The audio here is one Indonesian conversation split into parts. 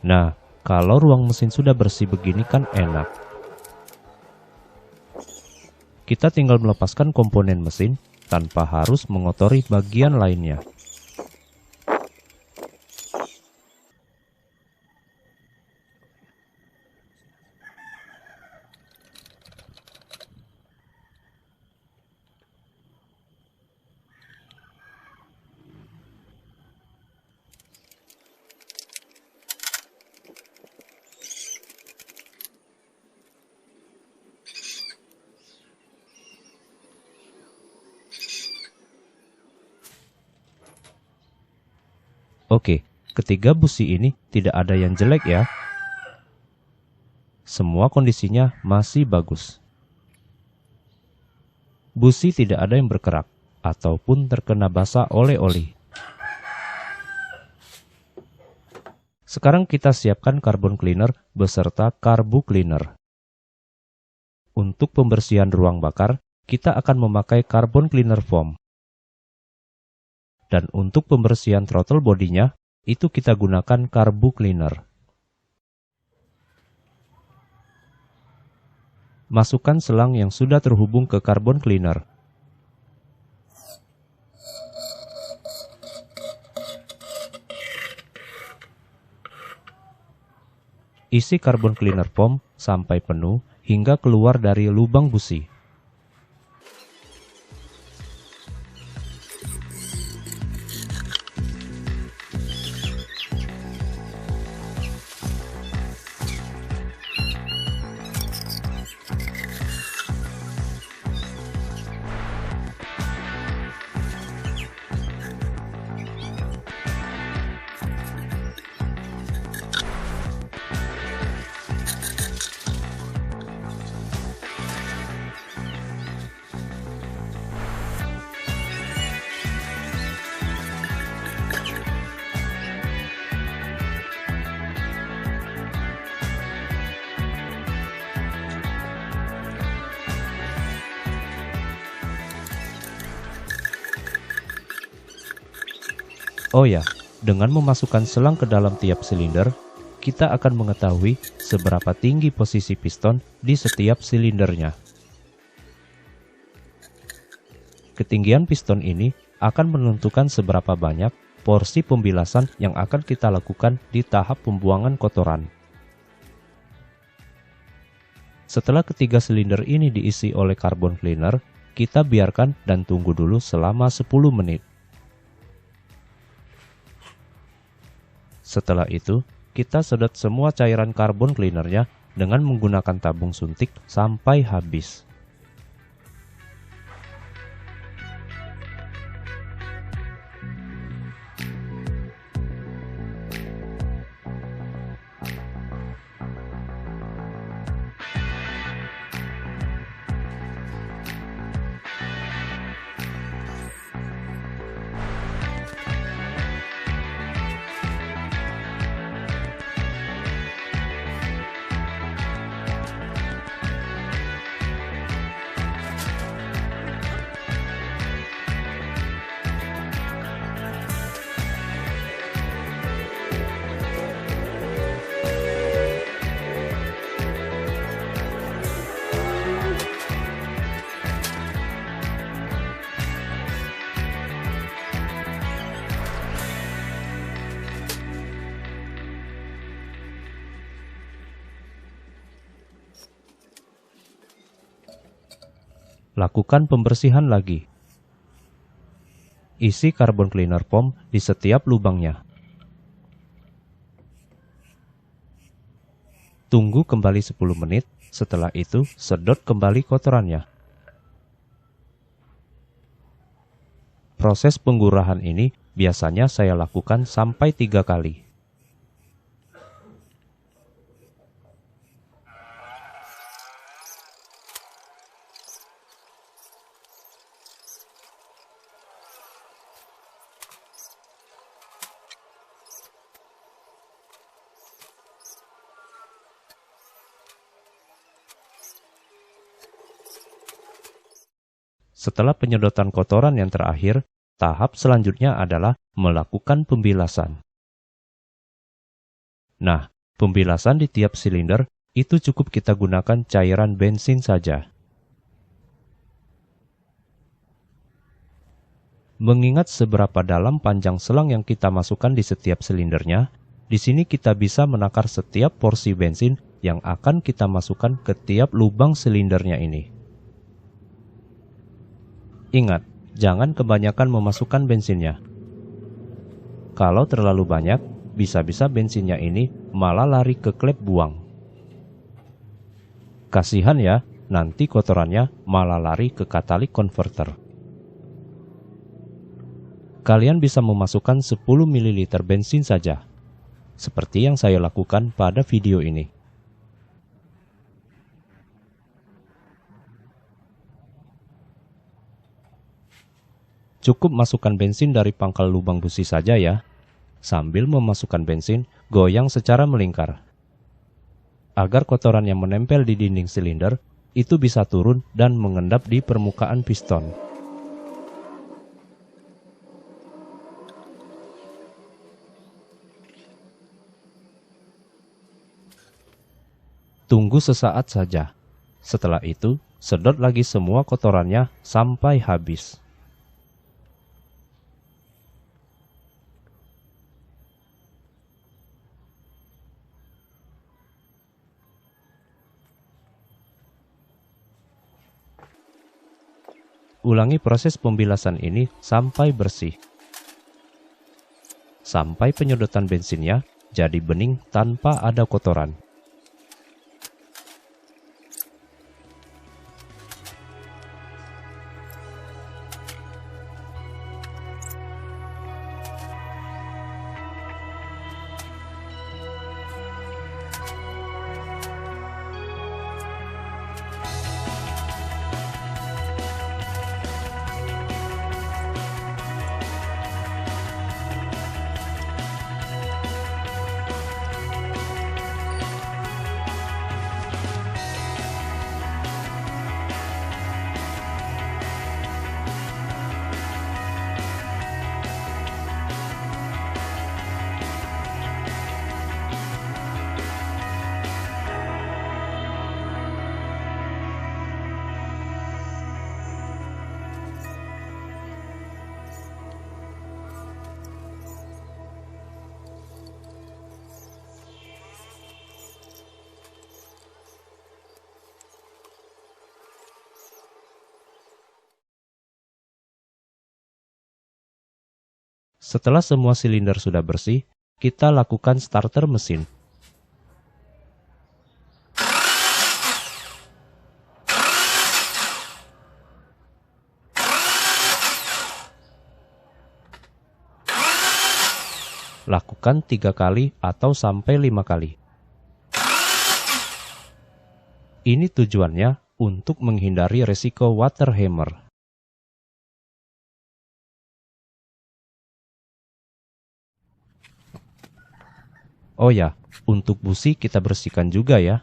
Nah, kalau ruang mesin sudah bersih begini kan enak. Kita tinggal melepaskan komponen mesin tanpa harus mengotori bagian lainnya. Oke, ketiga busi ini tidak ada yang jelek ya. Semua kondisinya masih bagus. Busi tidak ada yang berkerak ataupun terkena basah oleh oli. Sekarang kita siapkan carbon cleaner beserta carbu cleaner. Untuk pembersihan ruang bakar, kita akan memakai carbon cleaner foam. Dan untuk pembersihan throttle bodinya, itu kita gunakan carbu cleaner. Masukkan selang yang sudah terhubung ke carbon cleaner. Isi carbon cleaner foam sampai penuh hingga keluar dari lubang busi. Oh ya, dengan memasukkan selang ke dalam tiap silinder, kita akan mengetahui seberapa tinggi posisi piston di setiap silindernya. Ketinggian piston ini akan menentukan seberapa banyak porsi pembilasan yang akan kita lakukan di tahap pembuangan kotoran. Setelah ketiga silinder ini diisi oleh carbon cleaner, kita biarkan dan tunggu dulu selama 10 menit. Setelah itu, kita sedot semua cairan carbon cleanernya dengan menggunakan tabung suntik sampai habis. Lakukan pembersihan lagi. Isi carbon cleaner foam di setiap lubangnya. Tunggu kembali 10 menit, setelah itu sedot kembali kotorannya. Proses penggurahan ini biasanya saya lakukan sampai 3 kali. Setelah penyedotan kotoran yang terakhir, tahap selanjutnya adalah melakukan pembilasan. Nah, Pembilasan di tiap silinder itu cukup kita gunakan cairan bensin saja. Mengingat seberapa dalam panjang selang yang kita masukkan di setiap silindernya, di sini kita bisa menakar setiap porsi bensin yang akan kita masukkan ke tiap lubang silindernya ini. Ingat, jangan kebanyakan memasukkan bensinnya. Kalau terlalu banyak, bisa-bisa bensinnya ini malah lari ke klep buang. Kasihan ya, nanti kotorannya malah lari ke katalytik converter. Kalian bisa memasukkan 10 ml bensin saja, seperti yang saya lakukan pada video ini. Cukup masukkan bensin dari pangkal lubang busi saja ya. Sambil memasukkan bensin, goyang secara melingkar. Agar kotoran yang menempel di dinding silinder itu bisa turun dan mengendap di permukaan piston. Tunggu sesaat saja. Setelah itu, sedot lagi semua kotorannya sampai habis. Ulangi proses pembilasan ini sampai bersih. Sampai penyedotan bensinnya jadi bening tanpa ada kotoran. Setelah semua silinder sudah bersih, kita lakukan starter mesin. Lakukan 3 kali atau sampai 5 kali. Ini tujuannya untuk menghindari resiko water hammer. Oh ya, untuk busi kita bersihkan juga ya.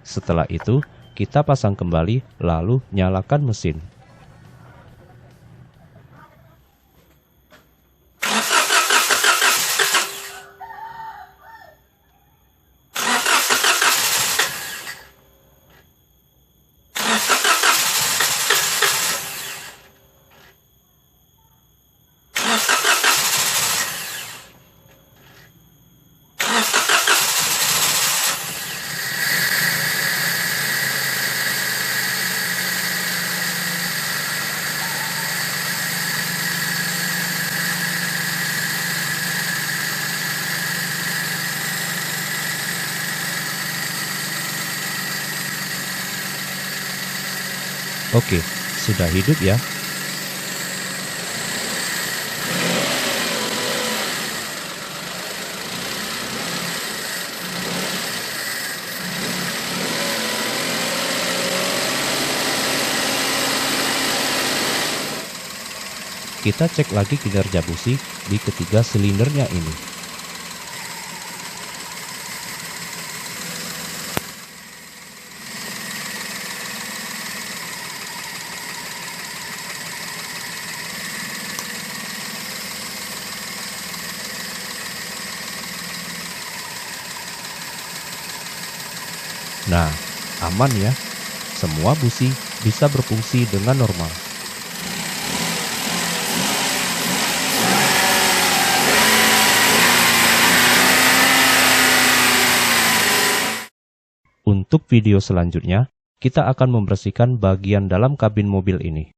Setelah itu, kita pasang kembali lalu nyalakan mesin. Oke, sudah hidup ya. Kita cek lagi kinerja busi di ketiga silindernya ini. Nah, aman ya. Semua busi bisa berfungsi dengan normal. Untuk video selanjutnya, kita akan membersihkan bagian dalam kabin mobil ini.